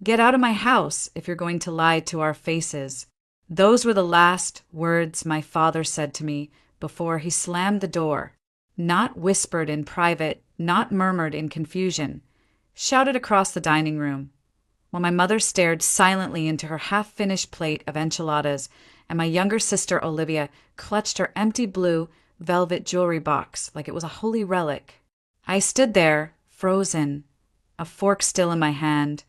Get out of my house if you're going to lie to our faces. Those were the last words my father said to me before he slammed the door. Not whispered in private, not murmured in confusion, shouted across the dining room, while my mother stared silently into her half-finished plate of enchiladas and my younger sister Olivia clutched her empty blue velvet jewelry box like it was a holy relic. I stood there, frozen, a fork still in my hand,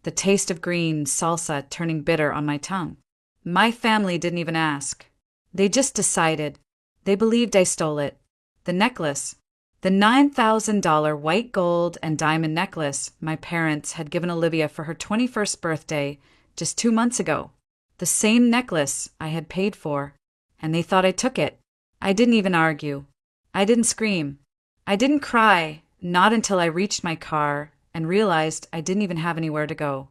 the taste of green salsa turning bitter on my tongue. My family didn't even ask. They just decided. They believed I stole it. The necklace, the $9,000 white gold and diamond necklace my parents had given Olivia for her 21st birthday just 2 months ago. The same necklace I had paid for, and they thought I took it. I didn't even argue. I didn't scream. I didn't cry, not until I reached my car and realized I didn't even have anywhere to go.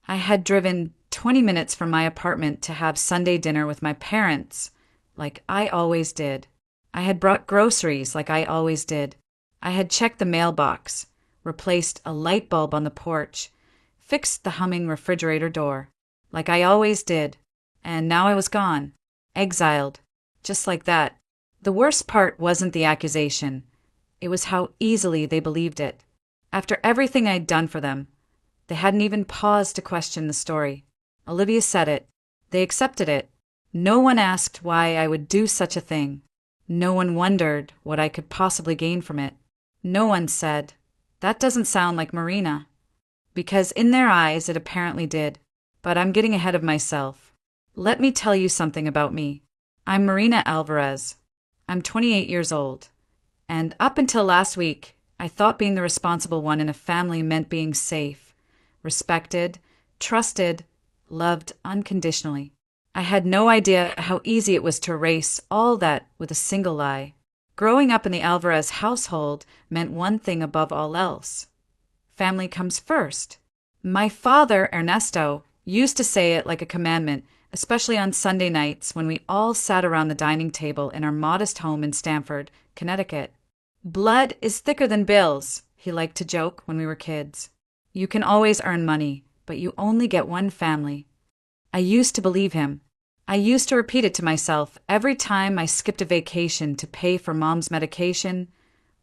I had driven 20 minutes from my apartment to have Sunday dinner with my parents, like I always did. I had brought groceries like I always did. I had checked the mailbox, replaced a light bulb on the porch, fixed the humming refrigerator door, like I always did. And now I was gone, exiled, just like that. The worst part wasn't the accusation. It was how easily they believed it. After everything I'd done for them, they hadn't even paused to question the story. Olivia said it. They accepted it. No one asked why I would do such a thing. No one wondered what I could possibly gain from it. No one said, "That doesn't sound like Marina." Because in their eyes it apparently did. But I'm getting ahead of myself. Let me tell you something about me. I'm Marina Alvarez. I'm 28 years old. And up until last week, I thought being the responsible one in a family meant being safe, respected, trusted, loved unconditionally. I had no idea how easy it was to erase all that with a single lie. Growing up in the Alvarez household meant one thing above all else. Family comes first. My father, Ernesto, used to say it like a commandment, especially on Sunday nights when we all sat around the dining table in our modest home in Stamford, Connecticut. Blood is thicker than bills, he liked to joke when we were kids. You can always earn money, but you only get one family. I used to believe him. I used to repeat it to myself every time I skipped a vacation to pay for mom's medication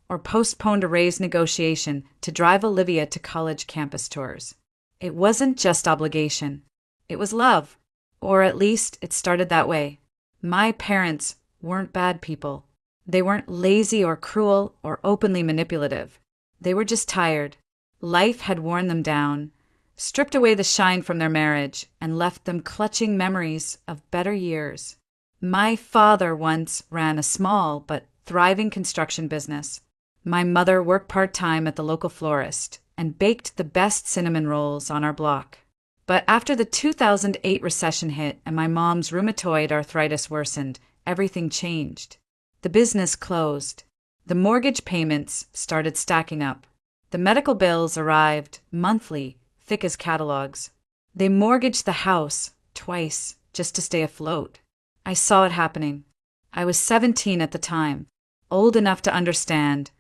or postponed a raise negotiation to drive Olivia to college campus tours. It wasn't just obligation. It was love. Or at least it started that way. My parents weren't bad people. They weren't lazy or cruel or openly manipulative. They were just tired. Life had worn them down, stripped away the shine from their marriage, and left them clutching memories of better years. My father once ran a small but thriving construction business. My mother worked part-time at the local florist and baked the best cinnamon rolls on our block. But after the 2008 recession hit and my mom's rheumatoid arthritis worsened, everything changed. The business closed. The mortgage payments started stacking up. The medical bills arrived monthly, thick as catalogs. They mortgaged the house twice just to stay afloat. I saw it happening. I was 17 at the time, old enough to understand,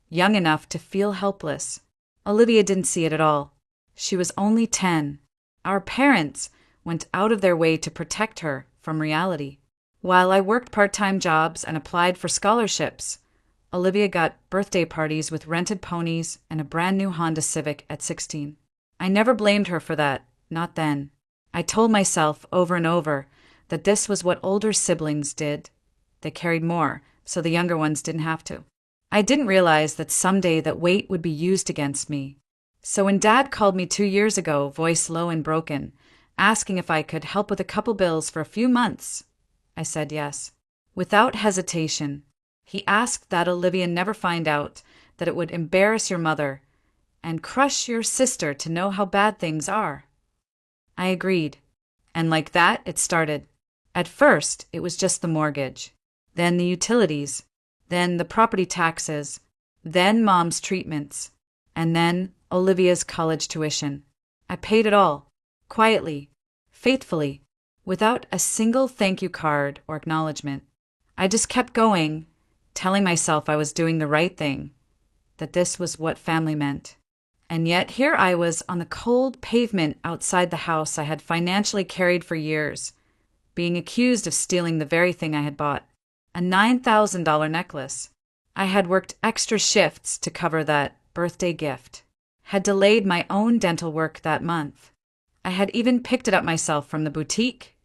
young enough to feel helpless. Olivia didn't see it at all. She was only 10. Our parents went out of their way to protect her from reality. While I worked part-time jobs and applied for scholarships, Olivia got birthday parties with rented ponies and a brand new Honda Civic at 16. I never blamed her for that, not then. I told myself over and over that this was what older siblings did. They carried more, so the younger ones didn't have to. I didn't realize that someday that weight would be used against me. So when Dad called me 2 years ago, voice low and broken, asking if I could help with a couple bills for a few months, I said yes. Without hesitation, he asked that Olivia never find out, that it would embarrass your mother and crush your sister to know how bad things are. I agreed, and like that, it started. At first, it was just the mortgage, then the utilities, then the property taxes, then Mom's treatments, and then Olivia's college tuition. I paid it all, quietly, faithfully, without a single thank you card or acknowledgement. I just kept going, telling myself I was doing the right thing, that this was what family meant. And yet here I was on the cold pavement outside the house I had financially carried for years, being accused of stealing the very thing I had bought, a $9,000 necklace. I had worked extra shifts to cover that birthday gift, had delayed my own dental work that month. I had even picked it up myself from the boutique,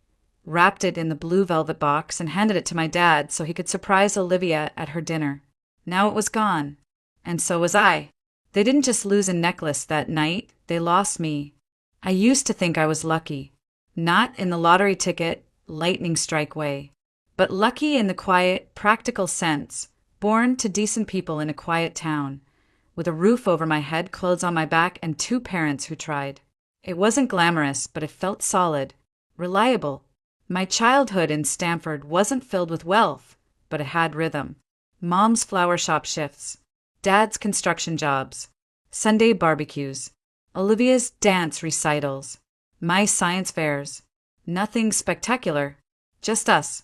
wrapped it in the blue velvet box, and handed it to my dad so he could surprise Olivia at her dinner. Now it was gone, and so was I. They didn't just lose a necklace that night, they lost me. I used to think I was lucky, not in the lottery ticket, lightning strike way, but lucky in the quiet, practical sense, born to decent people in a quiet town, with a roof over my head, clothes on my back, and 2 parents who tried. It wasn't glamorous, but it felt solid, reliable. My childhood in Stamford wasn't filled with wealth, but it had rhythm. Mom's flower shop shifts, Dad's construction jobs, Sunday barbecues, Olivia's dance recitals, my science fairs. Nothing spectacular, just us.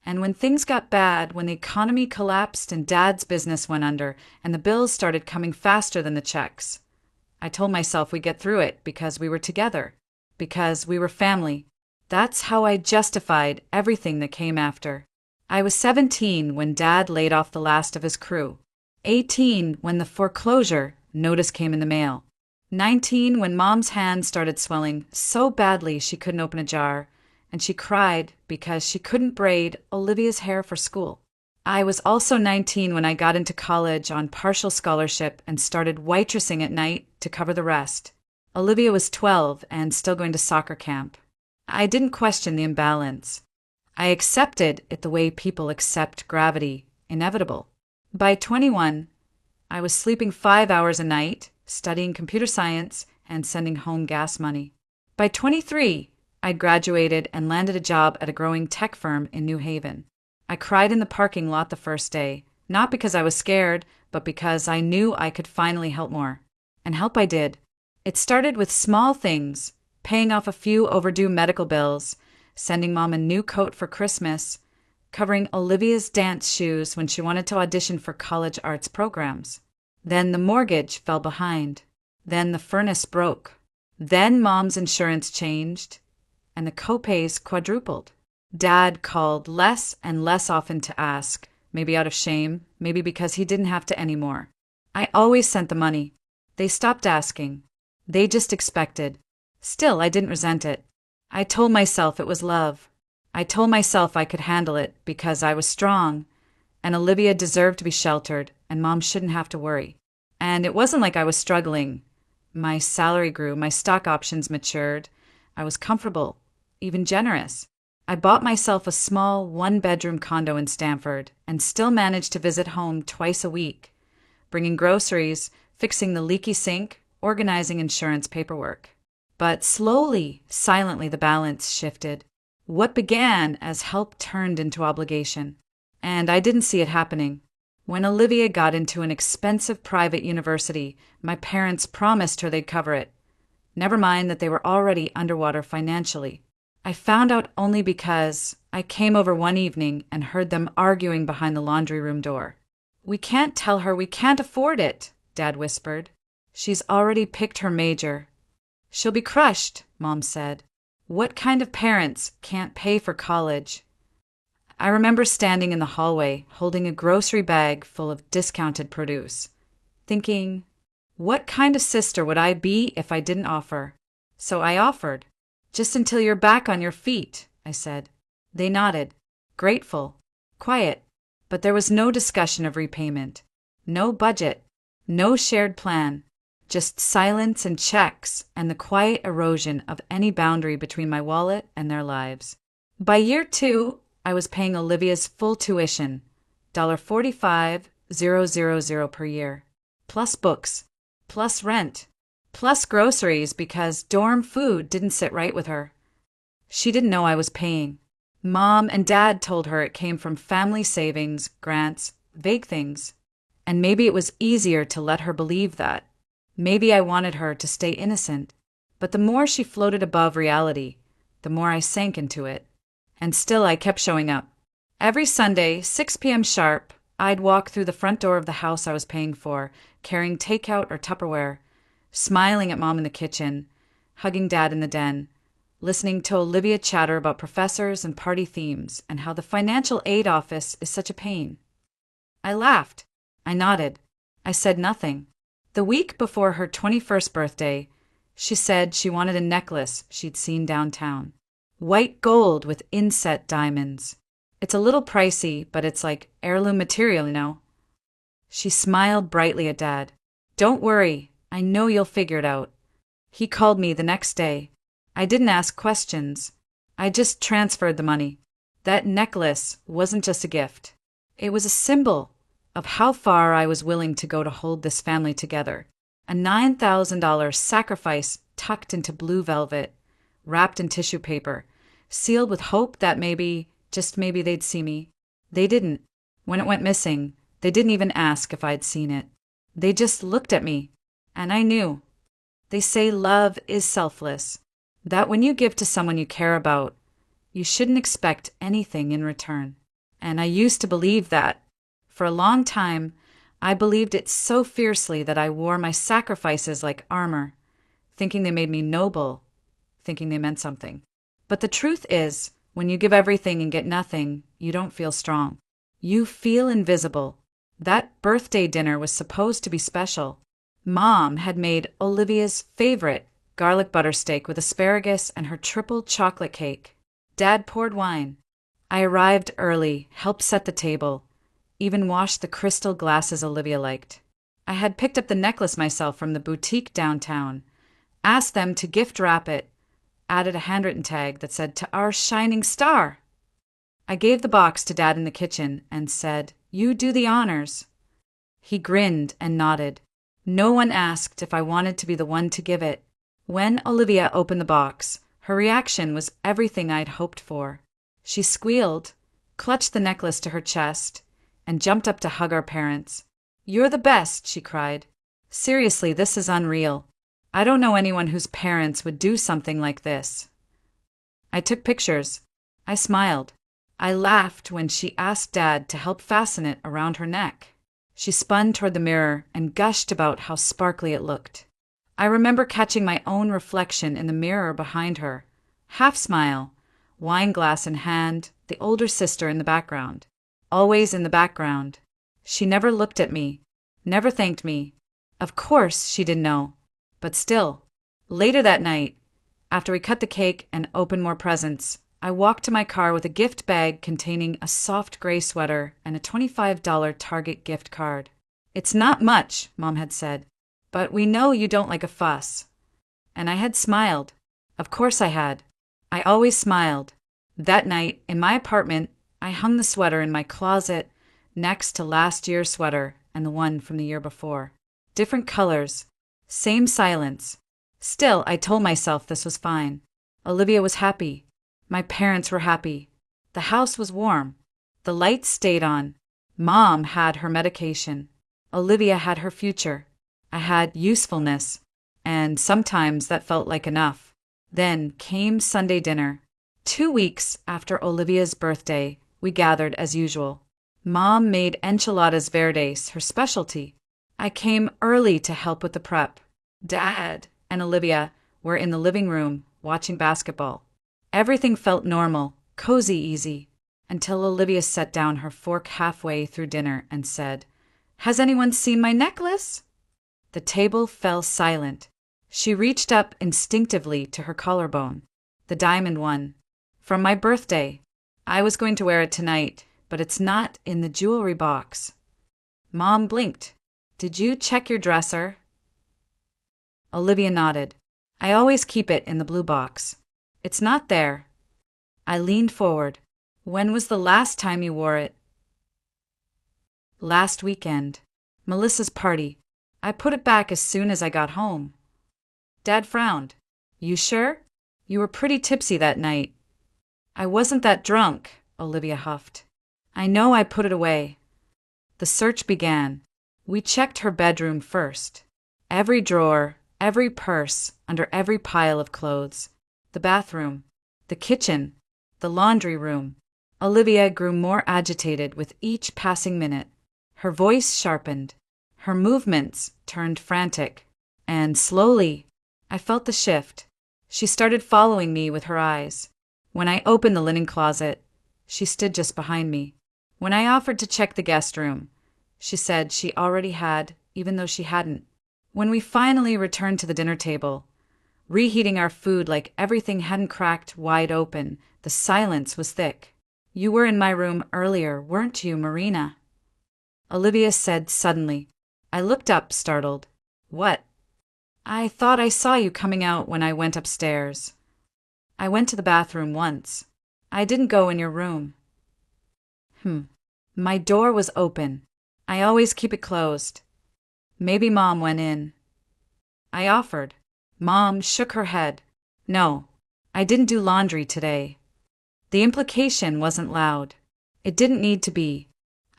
And when things got bad, when the economy collapsed and Dad's business went under and the bills started coming faster than the checks, I told myself we'd get through it because we were together, because we were family. That's how I justified everything that came after. I was 17 when Dad laid off the last of his crew, 18 when the foreclosure notice came in the mail, 19 when Mom's hand started swelling so badly she couldn't open a jar, and she cried because she couldn't braid Olivia's hair for school. I was also 19 when I got into college on partial scholarship and started waitressing at night to cover the rest. Olivia was 12 and still going to soccer camp. I didn't question the imbalance. I accepted it the way people accept gravity, inevitable. By 21, I was sleeping 5 hours a night, studying computer science, and sending home gas money. By 23, I'd graduated and landed a job at a growing tech firm in New Haven. I cried in the parking lot the first day, not because I was scared, but because I knew I could finally help more. And help I did. It started with small things, paying off a few overdue medical bills, sending Mom a new coat for Christmas, covering Olivia's dance shoes when she wanted to audition for college arts programs. Then the mortgage fell behind. Then the furnace broke. Then Mom's insurance changed, and the copays quadrupled. Dad called less and less often to ask, maybe out of shame, maybe because he didn't have to anymore. I always sent the money. They stopped asking. They just expected. Still, I didn't resent it. I told myself it was love. I told myself I could handle it because I was strong, and Olivia deserved to be sheltered, and Mom shouldn't have to worry. And it wasn't like I was struggling. My salary grew, my stock options matured. I was comfortable, even generous. I bought myself a small 1-bedroom condo in Stamford and still managed to visit home twice a week, bringing groceries, fixing the leaky sink, organizing insurance paperwork. But slowly, silently, the balance shifted. What began as help turned into obligation. And I didn't see it happening. When Olivia got into an expensive private university, my parents promised her they'd cover it. Never mind that they were already underwater financially. I found out only because I came over one evening and heard them arguing behind the laundry room door. "We can't tell her we can't afford it," Dad whispered. "She's already picked her major." "She'll be crushed," Mom said. "What kind of parents can't pay for college?" I remember standing in the hallway, holding a grocery bag full of discounted produce, thinking, what kind of sister would I be if I didn't offer? So I offered. "Just until you're back on your feet," I said. They nodded, grateful, quiet, but there was no discussion of repayment, no budget, no shared plan, just silence and checks and the quiet erosion of any boundary between my wallet and their lives. By year 2, I was paying Olivia's full tuition, $45,000 per year, plus books, plus rent, plus groceries because dorm food didn't sit right with her. She didn't know I was paying. Mom and Dad told her it came from family savings, grants, vague things. And maybe it was easier to let her believe that. Maybe I wanted her to stay innocent. But the more she floated above reality, the more I sank into it. And still I kept showing up. Every Sunday, 6 p.m. sharp, I'd walk through the front door of the house I was paying for, carrying takeout or Tupperware, smiling at Mom in the kitchen, hugging Dad in the den, listening to Olivia chatter about professors and party themes and how the financial aid office is such a pain. I laughed. I nodded. I said nothing. The week before her 21st birthday, she said she wanted a necklace she'd seen downtown. White gold with inset diamonds. It's a little pricey, but it's like heirloom material, you know. She smiled brightly at Dad. Don't worry, I know you'll figure it out. He called me the next day. I didn't ask questions. I just transferred the money. That necklace wasn't just a gift. It was a symbol of how far I was willing to go to hold this family together. A $9,000 sacrifice tucked into blue velvet, wrapped in tissue paper, sealed with hope that maybe, just maybe they'd see me. They didn't. When it went missing, they didn't even ask if I'd seen it. They just looked at me, and I knew. They say love is selfless, that when you give to someone you care about, you shouldn't expect anything in return. And I used to believe that. For a long time, I believed it so fiercely that I wore my sacrifices like armor, thinking they made me noble, thinking they meant something. But the truth is, when you give everything and get nothing, you don't feel strong. You feel invisible. That birthday dinner was supposed to be special. Mom had made Olivia's favorite garlic butter steak with asparagus and her triple chocolate cake. Dad poured wine. I arrived early, helped set the table, even washed the crystal glasses Olivia liked. I had picked up the necklace myself from the boutique downtown, asked them to gift wrap it, added a handwritten tag that said, "To our shining star." I gave the box to Dad in the kitchen and said, "You do the honors." He grinned and nodded. No one asked if I wanted to be the one to give it. When Olivia opened the box, her reaction was everything I'd hoped for. She squealed, clutched the necklace to her chest, and jumped up to hug our parents. "You're the best," she cried. "Seriously, this is unreal. I don't know anyone whose parents would do something like this." I took pictures. I smiled. I laughed when she asked Dad to help fasten it around her neck. She spun toward the mirror and gushed about how sparkly it looked. I remember catching my own reflection in the mirror behind her. Half smile, wine glass in hand, the older sister in the background. Always in the background. She never looked at me, never thanked me. Of course she didn't know. But still. Later that night, after we cut the cake and opened more presents, I walked to my car with a gift bag containing a soft gray sweater and a $25 Target gift card. "It's not much," Mom had said, "but we know you don't like a fuss." And I had smiled. Of course I had. I always smiled. That night, in my apartment, I hung the sweater in my closet next to last year's sweater and the one from the year before. Different colors. Same silence. Still, I told myself this was fine. Olivia was happy. My parents were happy. The house was warm. The lights stayed on. Mom had her medication. Olivia had her future. I had usefulness. And sometimes that felt like enough. Then came Sunday dinner. 2 weeks after Olivia's birthday, we gathered as usual. Mom made enchiladas verdes her specialty. I came early to help with the prep. Dad and Olivia were in the living room watching basketball. Everything felt normal, cozy easy, until Olivia set down her fork halfway through dinner and said, "Has anyone seen my necklace?" The table fell silent. She reached up instinctively to her collarbone. The diamond one. "From my birthday. I was going to wear it tonight, but it's not in the jewelry box." Mom blinked. "Did you check your dresser?" Olivia nodded. "I always keep it in the blue box. It's not there." I leaned forward. "When was the last time you wore it?" "Last weekend. Melissa's party. I put it back as soon as I got home." Dad frowned. "You sure? You were pretty tipsy that night." "I wasn't that drunk," Olivia huffed. "I know I put it away." The search began. We checked her bedroom first. Every drawer, every purse, under every pile of clothes. The bathroom, the kitchen, the laundry room. Olivia grew more agitated with each passing minute. Her voice sharpened. Her movements turned frantic. And slowly, I felt the shift. She started following me with her eyes. When I opened the linen closet, she stood just behind me. When I offered to check the guest room, she said she already had, even though she hadn't. When we finally returned to the dinner table, reheating our food like everything hadn't cracked wide open, the silence was thick. "You were in my room earlier, weren't you, Marina?" Olivia said suddenly. I looked up, startled. "What?" "I thought I saw you coming out when I went upstairs." "I went to the bathroom once. I didn't go in your room." My door was open. I always keep it closed. "Maybe Mom went in." I offered. Mom shook her head. "No, I didn't do laundry today." The implication wasn't loud. It didn't need to be.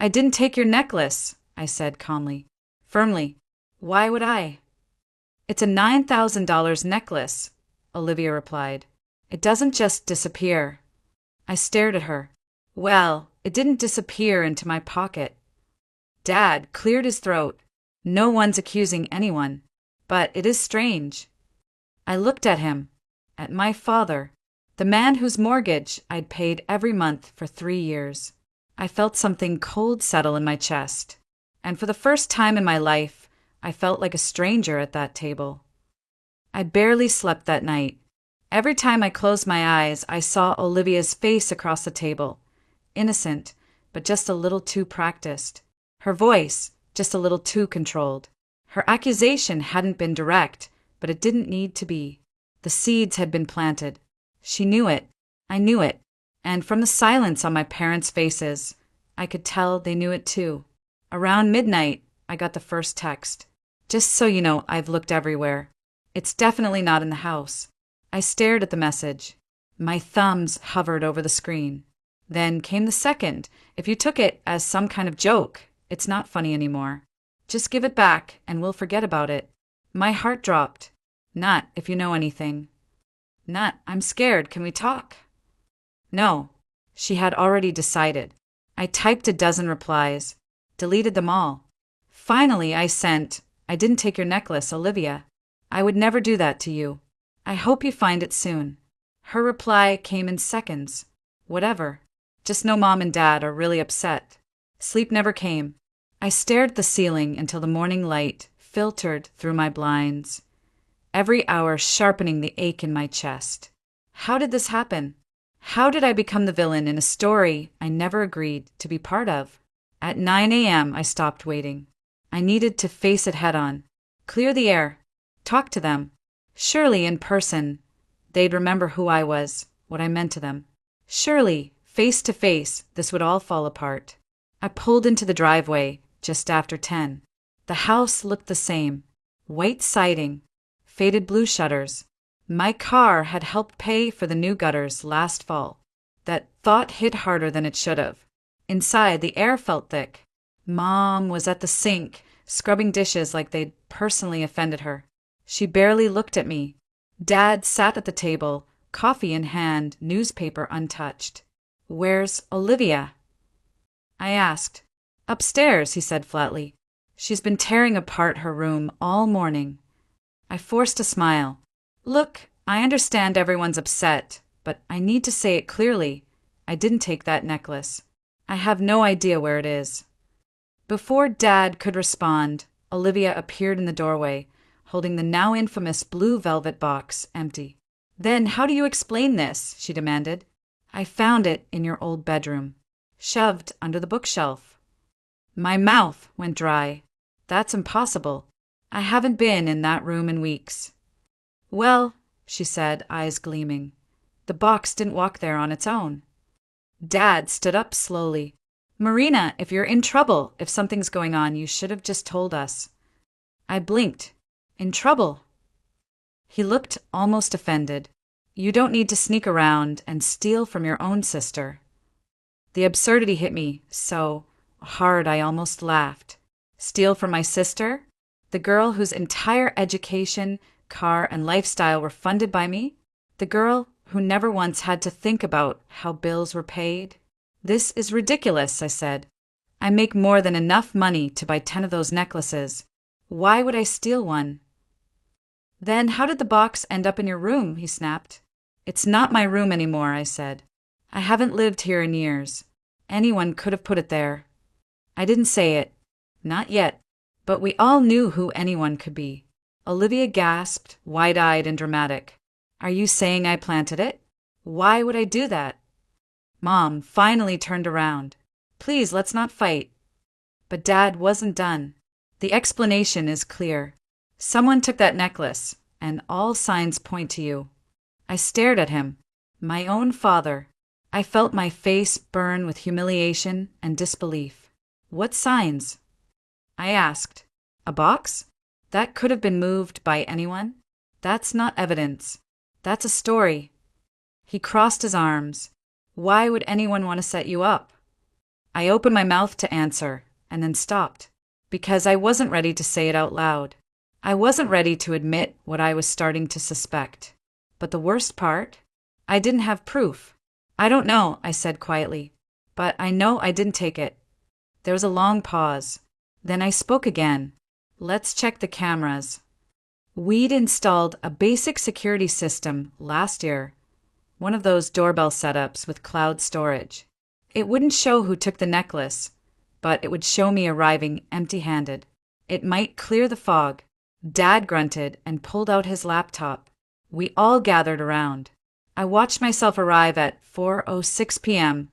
"I didn't take your necklace," I said calmly. Firmly. "Why would I?" "It's a $9,000 necklace," Olivia replied. "It doesn't just disappear." I stared at her. "Well, it didn't disappear into my pocket." Dad cleared his throat. "No one's accusing anyone. But it is strange." I looked at him. At my father. The man whose mortgage I'd paid every month for 3 years. I felt something cold settle in my chest. And for the first time in my life, I felt like a stranger at that table. I barely slept that night. Every time I closed my eyes, I saw Olivia's face across the table. Innocent, but just a little too practiced. Her voice, just a little too controlled. Her accusation hadn't been direct, but it didn't need to be. The seeds had been planted. She knew it. I knew it. And from the silence on my parents' faces, I could tell they knew it too. Around midnight, I got the first text. "Just so you know, I've looked everywhere. It's definitely not in the house." I stared at the message. My thumbs hovered over the screen. Then came the second. "If you took it as some kind of joke, it's not funny anymore. Just give it back and we'll forget about it." My heart dropped. "Not if you know anything." "Not, I'm scared. Can we talk?" No. She had already decided. I typed a dozen replies, deleted them all. Finally, I sent, "I didn't take your necklace, Olivia. I would never do that to you. I hope you find it soon." Her reply came in seconds. "Whatever. Just know Mom and Dad are really upset." Sleep never came. I stared at the ceiling until the morning light filtered through my blinds, every hour sharpening the ache in my chest. How did this happen? How did I become the villain in a story I never agreed to be part of? At 9 a.m., I stopped waiting. I needed to face it head on. Clear the air. Talk to them. Surely, in person, they'd remember who I was, what I meant to them. Surely, face to face, this would all fall apart. I pulled into the driveway just after 10. The house looked the same. White siding, faded blue shutters. My car had helped pay for the new gutters last fall. That thought hit harder than it should have. Inside, the air felt thick. Mom was at the sink, scrubbing dishes like they'd personally offended her. She barely looked at me. Dad sat at the table, coffee in hand, newspaper untouched. "Where's Olivia?" I asked. "Upstairs," he said flatly. "She's been tearing apart her room all morning." I forced a smile. "Look, I understand everyone's upset, but I need to say it clearly. I didn't take that necklace. I have no idea where it is." Before Dad could respond, Olivia appeared in the doorway, holding the now infamous blue velvet box empty. "Then how do you explain this?" she demanded. "I found it in your old bedroom, shoved under the bookshelf." My mouth went dry. "That's impossible. I haven't been in that room in weeks." "Well," she said, eyes gleaming, "the box didn't walk there on its own." Dad stood up slowly. "Marina, if you're in trouble, if something's going on, you should have just told us." I blinked. "In trouble?" He looked almost offended. "You don't need to sneak around and steal from your own sister." The absurdity hit me so hard I almost laughed. Steal from my sister? The girl whose entire education, car, and lifestyle were funded by me? The girl who never once had to think about how bills were paid? "This is ridiculous," I said. "I make more than enough money to buy 10 of those necklaces. Why would I steal one?" Then how did the box end up in your room? He snapped. It's not my room anymore, I said. I haven't lived here in years. Anyone could have put it there. I didn't say it. Not yet. But we all knew who anyone could be. Olivia gasped, wide-eyed and dramatic. Are you saying I planted it? Why would I do that? Mom finally turned around. Please, let's not fight. But Dad wasn't done. The explanation is clear. Someone took that necklace, and all signs point to you. I stared at him. My own father. I felt my face burn with humiliation and disbelief. What signs? I asked. A box? That could have been moved by anyone? That's not evidence. That's a story. He crossed his arms. Why would anyone want to set you up? I opened my mouth to answer, and then stopped, because I wasn't ready to say it out loud. I wasn't ready to admit what I was starting to suspect. But the worst part? I didn't have proof. I don't know, I said quietly, but I know I didn't take it. There was a long pause. Then I spoke again. Let's check the cameras. We'd installed a basic security system last year, one of those doorbell setups with cloud storage. It wouldn't show who took the necklace, but it would show me arriving empty-handed. It might clear the fog. Dad grunted and pulled out his laptop. We all gathered around. I watched myself arrive at 4:06 p.m.,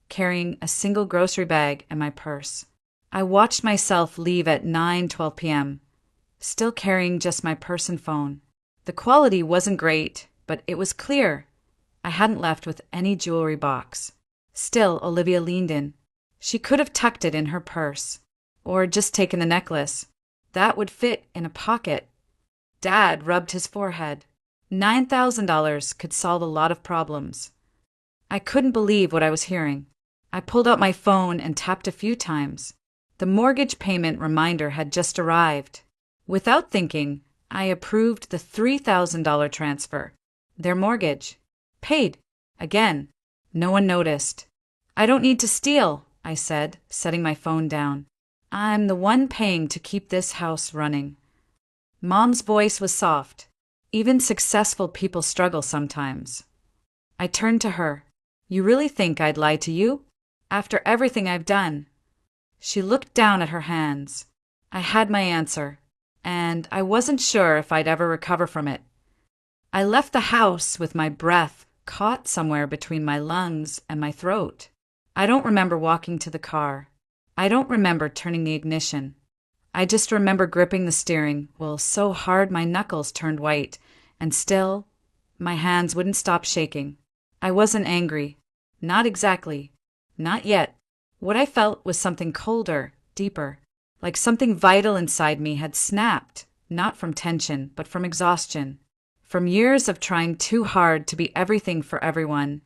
carrying a single grocery bag and my purse. I watched myself leave at 9:12 p.m., still carrying just my purse and phone. The quality wasn't great, but it was clear. I hadn't left with any jewelry box. Still, Olivia leaned in. She could have tucked it in her purse, or just taken the necklace. That would fit in a pocket. Dad rubbed his forehead. $9,000 could solve a lot of problems. I couldn't believe what I was hearing. I pulled out my phone and tapped a few times. The mortgage payment reminder had just arrived. Without thinking, I approved the $3,000 transfer. Their mortgage. Paid. Again. No one noticed. I don't need to steal, I said, setting my phone down. I'm the one paying to keep this house running. Mom's voice was soft. Even successful people struggle sometimes. I turned to her. You really think I'd lie to you? After everything I've done? She looked down at her hands. I had my answer, and I wasn't sure if I'd ever recover from it. I left the house with my breath caught somewhere between my lungs and my throat. I don't remember walking to the car. I don't remember turning the ignition. I just remember gripping the steering wheel so hard my knuckles turned white, and still, my hands wouldn't stop shaking. I wasn't angry. Not exactly. Not yet. What I felt was something colder, deeper, like something vital inside me had snapped, not from tension, but from exhaustion, from years of trying too hard to be everything for everyone,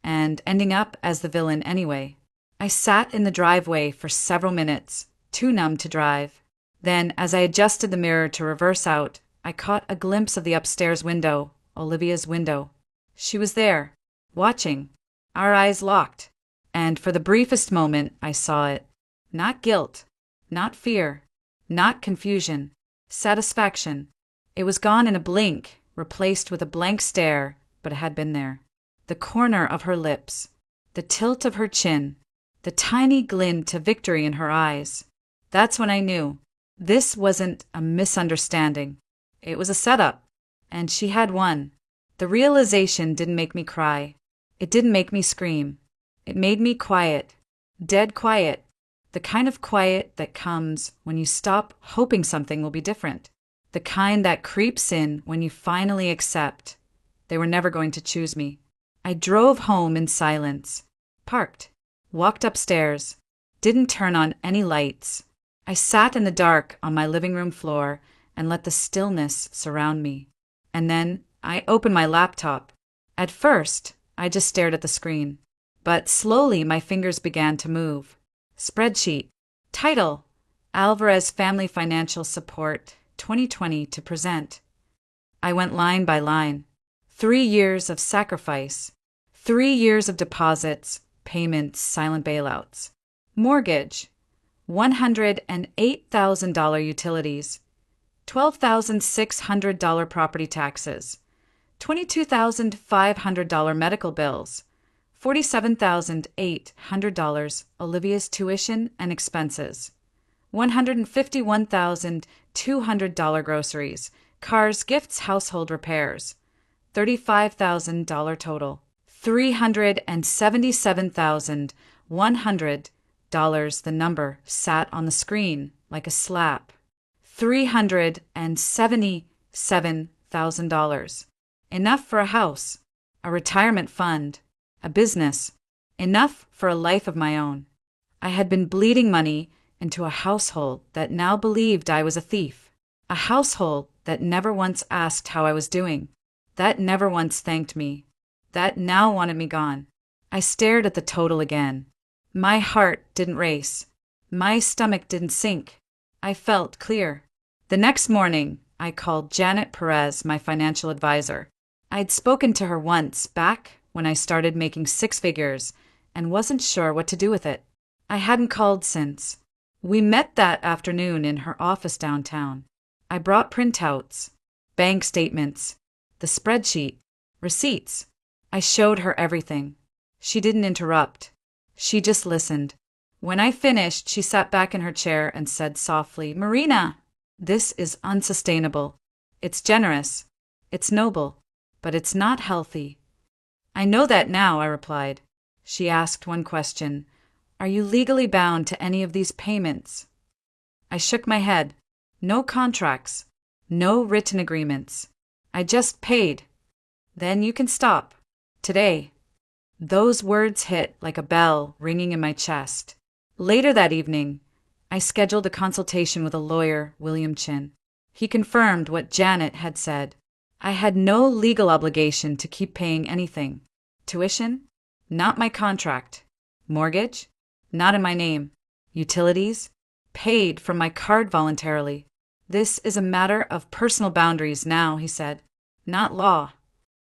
and ending up as the villain anyway. I sat in the driveway for several minutes, too numb to drive. Then, as I adjusted the mirror to reverse out, I caught a glimpse of the upstairs window, Olivia's window. She was there, watching, our eyes locked, and for the briefest moment I saw it. Not guilt, not fear, not confusion, satisfaction. It was gone in a blink, replaced with a blank stare, but it had been there. The corner of her lips, the tilt of her chin, the tiny glint of victory in her eyes. That's when I knew. This wasn't a misunderstanding. It was a setup, and she had won. The realization didn't make me cry. It didn't make me scream. It made me quiet, dead quiet, the kind of quiet that comes when you stop hoping something will be different, the kind that creeps in when you finally accept they were never going to choose me. I drove home in silence, parked, walked upstairs, didn't turn on any lights. I sat in the dark on my living room floor and let the stillness surround me. And then I opened my laptop. At first, I just stared at the screen. But slowly my fingers began to move. Spreadsheet. Title: Alvarez Family Financial Support 2020 to present. I went line by line. 3 years of sacrifice. 3 years of deposits, payments, silent bailouts. Mortgage. $108,000 utilities. $12,600 property taxes, $22,500 medical bills, $47,800 Olivia's tuition and expenses, $151,200 groceries, cars, gifts, household repairs, $35,000 total, $377,100. The number sat on the screen like a slap. $377,000. Enough for a house, a retirement fund, a business, enough for a life of my own. I had been bleeding money into a household that now believed I was a thief, a household that never once asked how I was doing, that never once thanked me, that now wanted me gone. I stared at the total again. My heart didn't race. My stomach didn't sink. I felt clear. The next morning, I called Janet Perez, my financial advisor. I'd spoken to her once back when I started making six figures and wasn't sure what to do with it. I hadn't called since. We met that afternoon in her office downtown. I brought printouts, bank statements, the spreadsheet, receipts. I showed her everything. She didn't interrupt. She just listened. When I finished, she sat back in her chair and said softly, "Marina, this is unsustainable. It's generous. It's noble. But it's not healthy." "I know that now," I replied. She asked one question. "Are you legally bound to any of these payments?" I shook my head. No contracts. No written agreements. I just paid. "Then you can stop. Today." Those words hit like a bell ringing in my chest. Later that evening, I scheduled a consultation with a lawyer, William Chin. He confirmed what Janet had said. I had no legal obligation to keep paying anything. Tuition? Not my contract. Mortgage? Not in my name. Utilities? Paid from my card voluntarily. "This is a matter of personal boundaries now," he said. "Not law."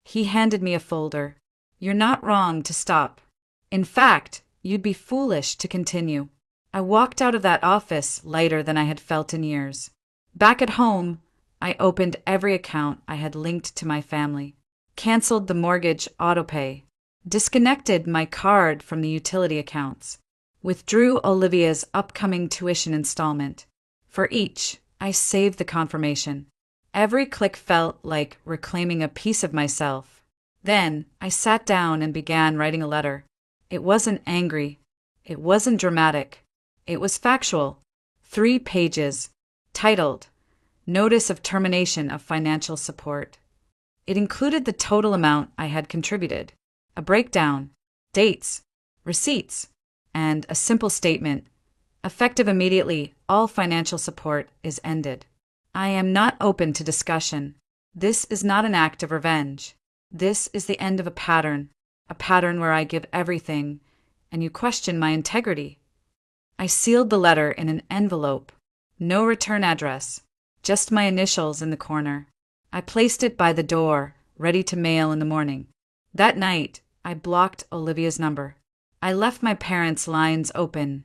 He handed me a folder. "You're not wrong to stop. In fact, you'd be foolish to continue." I walked out of that office lighter than I had felt in years. Back at home, I opened every account I had linked to my family, canceled the mortgage autopay, disconnected my card from the utility accounts, withdrew Olivia's upcoming tuition installment. For each, I saved the confirmation. Every click felt like reclaiming a piece of myself. Then I sat down and began writing a letter. It wasn't angry. It wasn't dramatic. It was factual. 3 pages, titled, "Notice of Termination of Financial Support." It included the total amount I had contributed, a breakdown, dates, receipts, and a simple statement, "Effective immediately, all financial support is ended." I am not open to discussion. This is not an act of revenge. This is the end of a pattern where I give everything, and you question my integrity. I sealed the letter in an envelope. No return address, just my initials in the corner. I placed it by the door, ready to mail in the morning. That night, I blocked Olivia's number. I left my parents' lines open,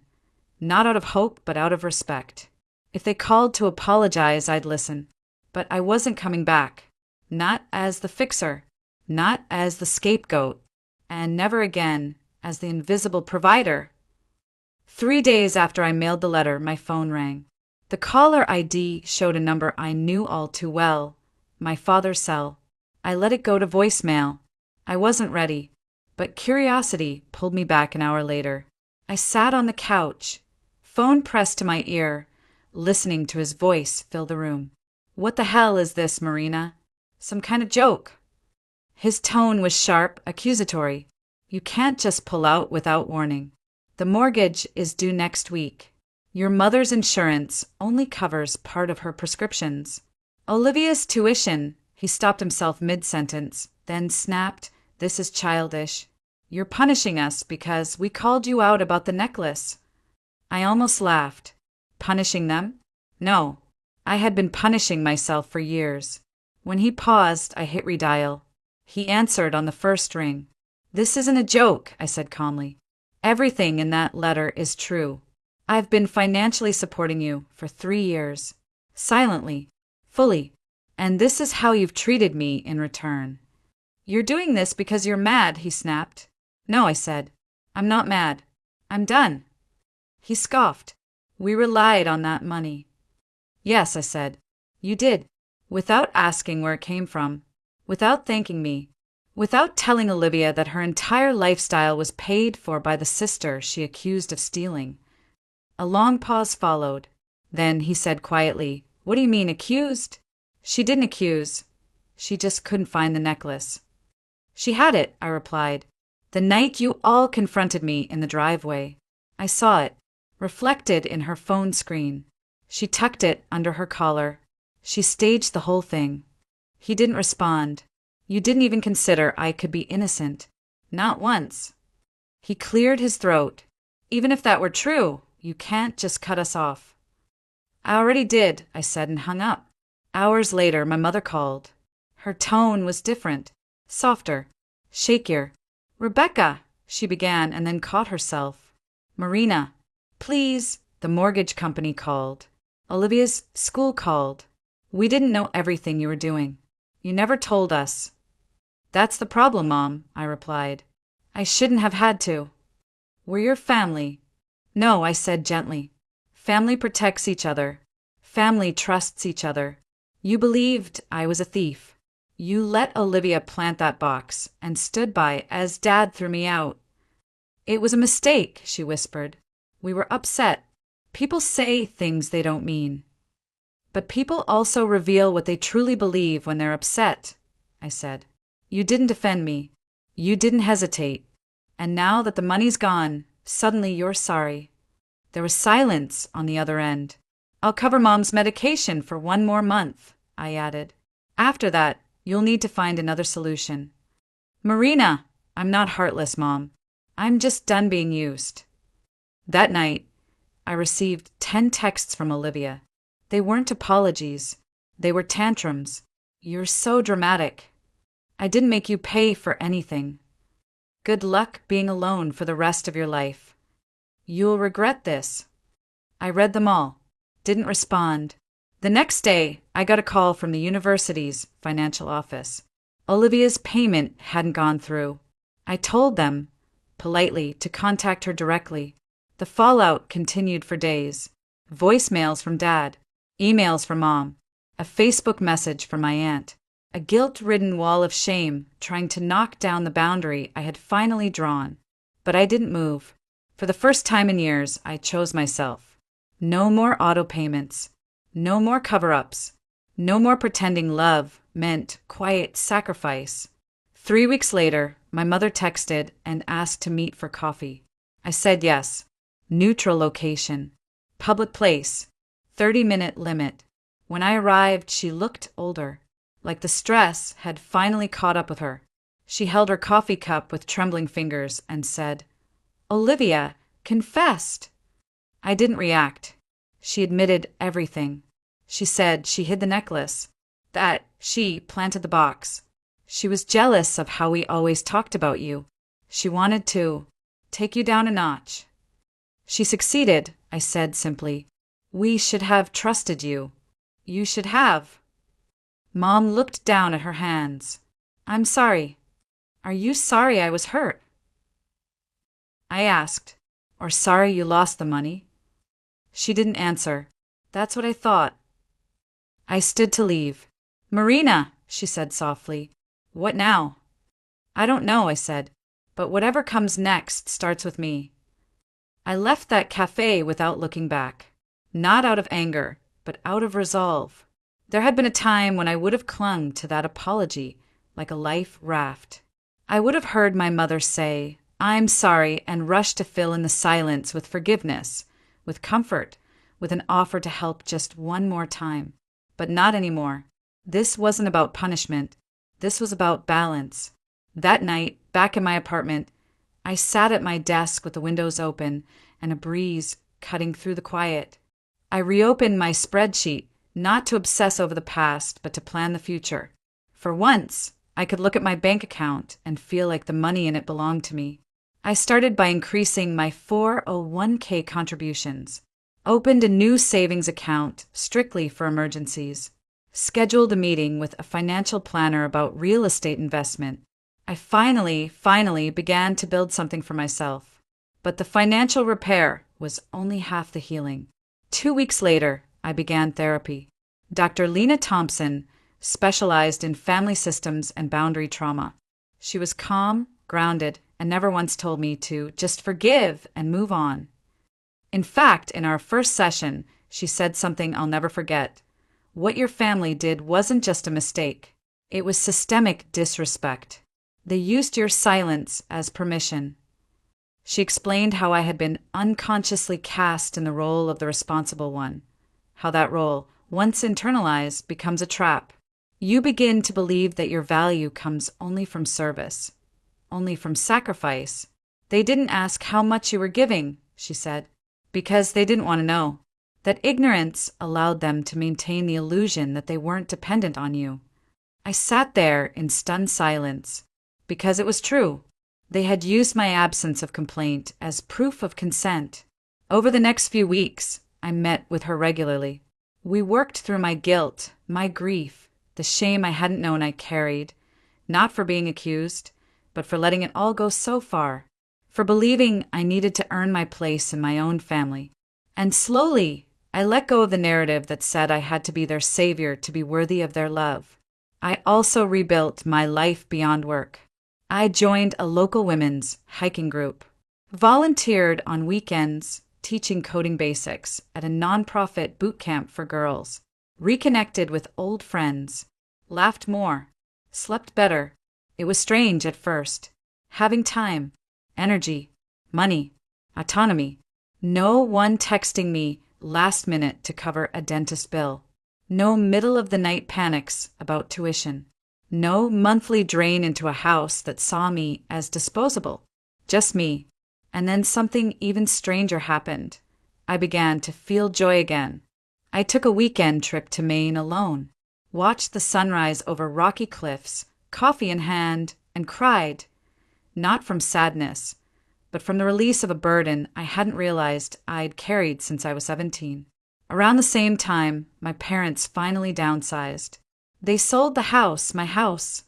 not out of hope, but out of respect. If they called to apologize, I'd listen. But I wasn't coming back. Not as the fixer, not as the scapegoat, and never again as the invisible provider. 3 days after I mailed the letter, my phone rang. The caller ID showed a number I knew all too well, my father's cell. I let it go to voicemail. I wasn't ready, but curiosity pulled me back an hour later. I sat on the couch, phone pressed to my ear, listening to his voice fill the room. "What the hell is this, Marina? Some kind of joke?" His tone was sharp, accusatory. "You can't just pull out without warning. The mortgage is due next week. Your mother's insurance only covers part of her prescriptions. Olivia's tuition," he stopped himself mid-sentence, then snapped, "This is childish. You're punishing us because we called you out about the necklace." I almost laughed. Punishing them? No. I had been punishing myself for years. When he paused, I hit redial. He answered on the first ring. "This isn't a joke," I said calmly. "Everything in that letter is true. I've been financially supporting you for 3 years. Silently. Fully. And this is how you've treated me in return. You're doing this because you're mad, he snapped. No, I said. I'm not mad. I'm done. He scoffed. We relied on that money. Yes, I said. You did. Without asking where it came from. Without thanking me. Without telling Olivia that her entire lifestyle was paid for by the sister she accused of stealing. A long pause followed. Then he said quietly, What do you mean, accused? She didn't accuse. She just couldn't find the necklace. She had it, I replied. The night you all confronted me in the driveway. I saw it, reflected in her phone screen. She tucked it under her collar. She staged the whole thing. He didn't respond. You didn't even consider I could be innocent. Not once. He cleared his throat. Even if that were true, you can't just cut us off. I already did, I said and hung up. Hours later, my mother called. Her tone was different, softer, shakier. Rebecca, she began and then caught herself. Marina, please, the mortgage company called. Olivia's school called. We didn't know everything you were doing. You never told us. That's the problem, Mom, I replied. I shouldn't have had to. We're your family. No, I said gently. Family protects each other. Family trusts each other. You believed I was a thief. You let Olivia plant that box and stood by as Dad threw me out. It was a mistake, she whispered. We were upset. People say things they don't mean. But people also reveal what they truly believe when they're upset, I said. You didn't defend me. You didn't hesitate. And now that the money's gone, suddenly you're sorry. There was silence on the other end. I'll cover Mom's medication for 1 more month, I added. After that, you'll need to find another solution. Marina, I'm not heartless, Mom. I'm just done being used. That night, I received 10 texts from Olivia. They weren't apologies. They were tantrums. You're so dramatic. I didn't make you pay for anything. Good luck being alone for the rest of your life. You'll regret this. I read them all. Didn't respond. The next day, I got a call from the university's financial office. Olivia's payment hadn't gone through. I told them, politely, to contact her directly. The fallout continued for days. Voicemails from Dad, emails from Mom, a Facebook message from my aunt, a guilt-ridden wall of shame trying to knock down the boundary I had finally drawn. But I didn't move. For the first time in years, I chose myself. No more auto payments. No more cover-ups. No more pretending love meant quiet sacrifice. 3 weeks later, my mother texted and asked to meet for coffee. I said yes. Neutral location. Public place. 30-minute limit. When I arrived, she looked older, like the stress had finally caught up with her. She held her coffee cup with trembling fingers and said, Olivia confessed. I didn't react. She admitted everything. She said she hid the necklace, that she planted the box. She was jealous of how we always talked about you. She wanted to take you down a notch. She succeeded, I said simply. We should have trusted you. You should have. Mom looked down at her hands. I'm sorry. Are you sorry I was hurt? I asked. Or sorry you lost the money? She didn't answer. That's what I thought. I stood to leave. Marina, she said softly. What now? I don't know, I said. But whatever comes next starts with me. I left that cafe without looking back. Not out of anger, but out of resolve. There had been a time when I would have clung to that apology like a life raft. I would have heard my mother say, I'm sorry, and rushed to fill in the silence with forgiveness, with comfort, with an offer to help just one more time. But not anymore. This wasn't about punishment. This was about balance. That night, back in my apartment, I sat at my desk with the windows open and a breeze cutting through the quiet. I reopened my spreadsheet, not to obsess over the past, but to plan the future. For once, I could look at my bank account and feel like the money in it belonged to me. I started by increasing my 401k contributions, opened a new savings account strictly for emergencies, scheduled a meeting with a financial planner about real estate investment. I finally began to build something for myself. But the financial repair was only half the healing. 2 weeks later, I began therapy. Dr. Lena Thompson specialized in family systems and boundary trauma. She was calm, grounded, and never once told me to just forgive and move on. In fact, in our first session, she said something I'll never forget. What your family did wasn't just a mistake. It was systemic disrespect. They used your silence as permission. She explained how I had been unconsciously cast in the role of the responsible one. How that role, once internalized, becomes a trap. You begin to believe that your value comes only from service, only from sacrifice. They didn't ask how much you were giving, she said, because they didn't want to know. That ignorance allowed them to maintain the illusion that they weren't dependent on you. I sat there in stunned silence, because it was true. They had used my absence of complaint as proof of consent. Over the next few weeks, I met with her regularly. We worked through my guilt, my grief, the shame I hadn't known I carried, not for being accused, but for letting it all go so far, for believing I needed to earn my place in my own family. And slowly, I let go of the narrative that said I had to be their savior to be worthy of their love. I also rebuilt my life beyond work. I joined a local women's hiking group, volunteered on weekends teaching coding basics at a nonprofit boot camp for girls, reconnected with old friends, laughed more, slept better. It was strange at first. Having time, energy, money, autonomy. No one texting me last minute to cover a dentist bill. No middle-of-the-night panics about tuition. No monthly drain into a house that saw me as disposable. Just me. And then something even stranger happened. I began to feel joy again. I took a weekend trip to Maine alone, watched the sunrise over rocky cliffs, coffee in hand, and cried. Not from sadness, but from the release of a burden I hadn't realized I'd carried since I was 17. Around the same time, my parents finally downsized. They sold the house, my house,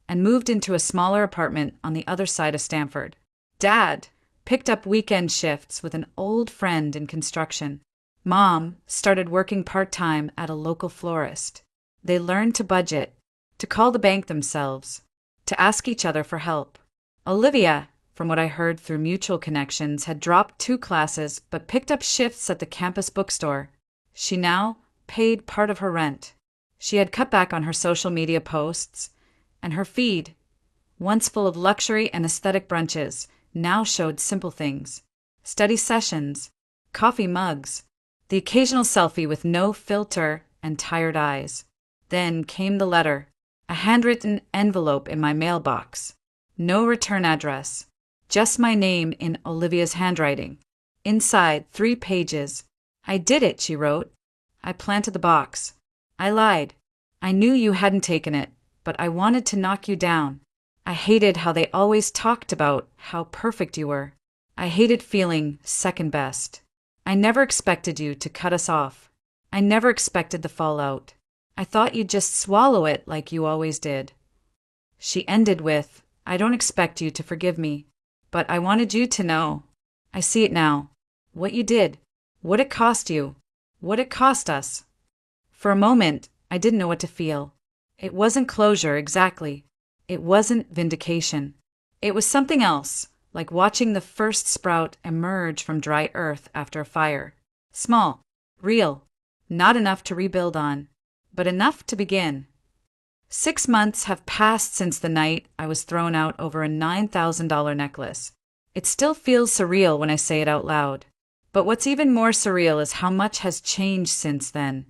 and moved into a smaller apartment on the other side of Stamford. Dad picked up weekend shifts with an old friend in construction. Mom started working part-time at a local florist. They learned to budget, to call the bank themselves, to ask each other for help. Olivia, from what I heard through mutual connections, had dropped 2 classes but picked up shifts at the campus bookstore. She now paid part of her rent. She had cut back on her social media posts, and her feed, once full of luxury and aesthetic brunches, now showed simple things. Study sessions, coffee mugs, the occasional selfie with no filter and tired eyes. Then came the letter, a handwritten envelope in my mailbox. No return address, just my name in Olivia's handwriting. Inside, 3 pages. I did it, she wrote. I planted the box. I lied. I knew you hadn't taken it, but I wanted to knock you down. I hated how they always talked about how perfect you were. I hated feeling second best. I never expected you to cut us off. I never expected the fallout. I thought you'd just swallow it like you always did. She ended with, I don't expect you to forgive me, but I wanted you to know. I see it now. What you did. What it cost you. What it cost us. For a moment, I didn't know what to feel. It wasn't closure, exactly. It wasn't vindication. It was something else, like watching the first sprout emerge from dry earth after a fire. Small, real, not enough to rebuild on, but enough to begin. 6 months have passed since the night I was thrown out over a $9,000 necklace. It still feels surreal when I say it out loud. But what's even more surreal is how much has changed since then,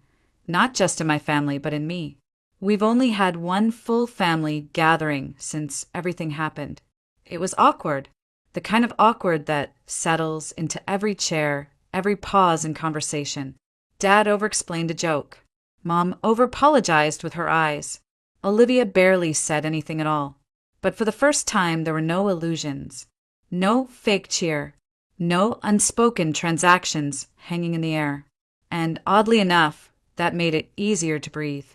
not just in my family, but in me. We've only had one full family gathering since everything happened. It was awkward, the kind of awkward that settles into every chair, every pause in conversation. Dad over-explained a joke. Mom over-apologized with her eyes. Olivia barely said anything at all. But for the first time, there were no illusions. No fake cheer. No unspoken transactions hanging in the air. And oddly enough, that made it easier to breathe.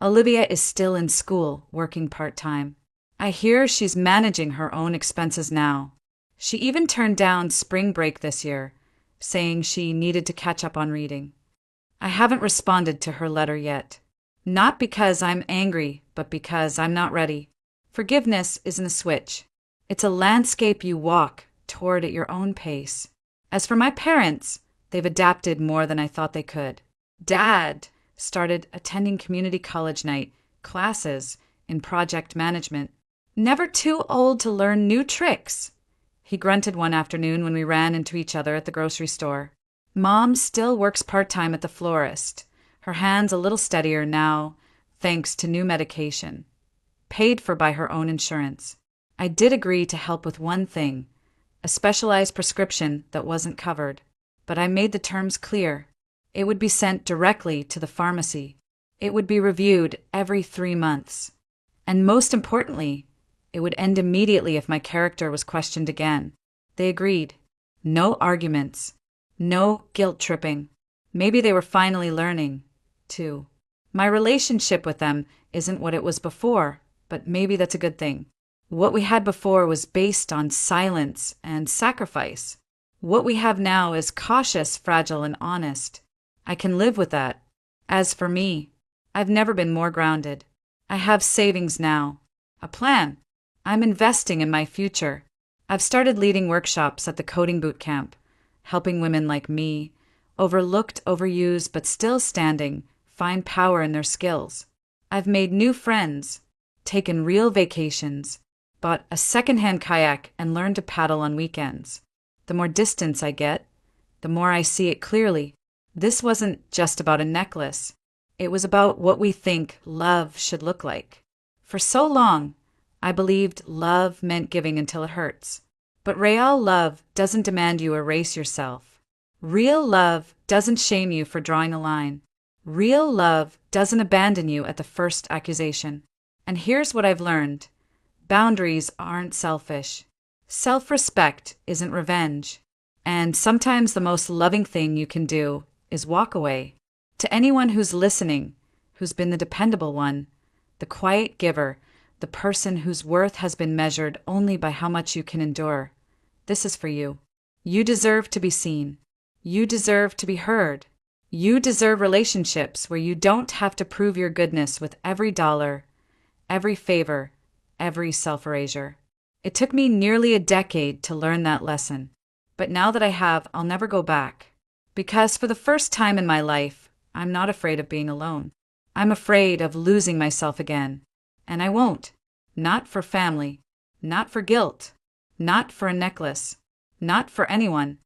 Olivia is still in school, working part-time. I hear she's managing her own expenses now. She even turned down spring break this year, saying she needed to catch up on reading. I haven't responded to her letter yet. Not because I'm angry, but because I'm not ready. Forgiveness isn't a switch. It's a landscape you walk toward at your own pace. As for my parents, they've adapted more than I thought they could. Dad started attending community college night classes in project management. Never too old to learn new tricks. He grunted one afternoon when we ran into each other at the grocery store. Mom still works part-time at the florist. Her hands a little steadier now, thanks to new medication. Paid for by her own insurance. I did agree to help with one thing, a specialized prescription that wasn't covered. But I made the terms clear. It would be sent directly to the pharmacy. It would be reviewed every 3 months. And most importantly, it would end immediately if my character was questioned again. They agreed. No arguments. No guilt-tripping. Maybe they were finally learning, too. My relationship with them isn't what it was before, but maybe that's a good thing. What we had before was based on silence and sacrifice. What we have now is cautious, fragile, and honest. I can live with that. As for me, I've never been more grounded. I have savings now. A plan. I'm investing in my future. I've started leading workshops at the coding boot camp, helping women like me, overlooked, overused, but still standing, find power in their skills. I've made new friends, taken real vacations, bought a secondhand kayak, and learned to paddle on weekends. The more distance I get, the more I see it clearly. This wasn't just about a necklace. It was about what we think love should look like. For so long, I believed love meant giving until it hurts. But real love doesn't demand you erase yourself. Real love doesn't shame you for drawing a line. Real love doesn't abandon you at the first accusation. And here's what I've learned. Boundaries aren't selfish. Self-respect isn't revenge. And sometimes the most loving thing you can do is walk away. To anyone who's listening, who's been the dependable one, the quiet giver, the person whose worth has been measured only by how much you can endure, this is for you. You deserve to be seen. You deserve to be heard. You deserve relationships where you don't have to prove your goodness with every dollar, every favor, every self-erasure. It took me nearly a decade to learn that lesson. But now that I have, I'll never go back. Because for the first time in my life, I'm not afraid of being alone. I'm afraid of losing myself again. And I won't. Not for family. Not for guilt. Not for a necklace. Not for anyone.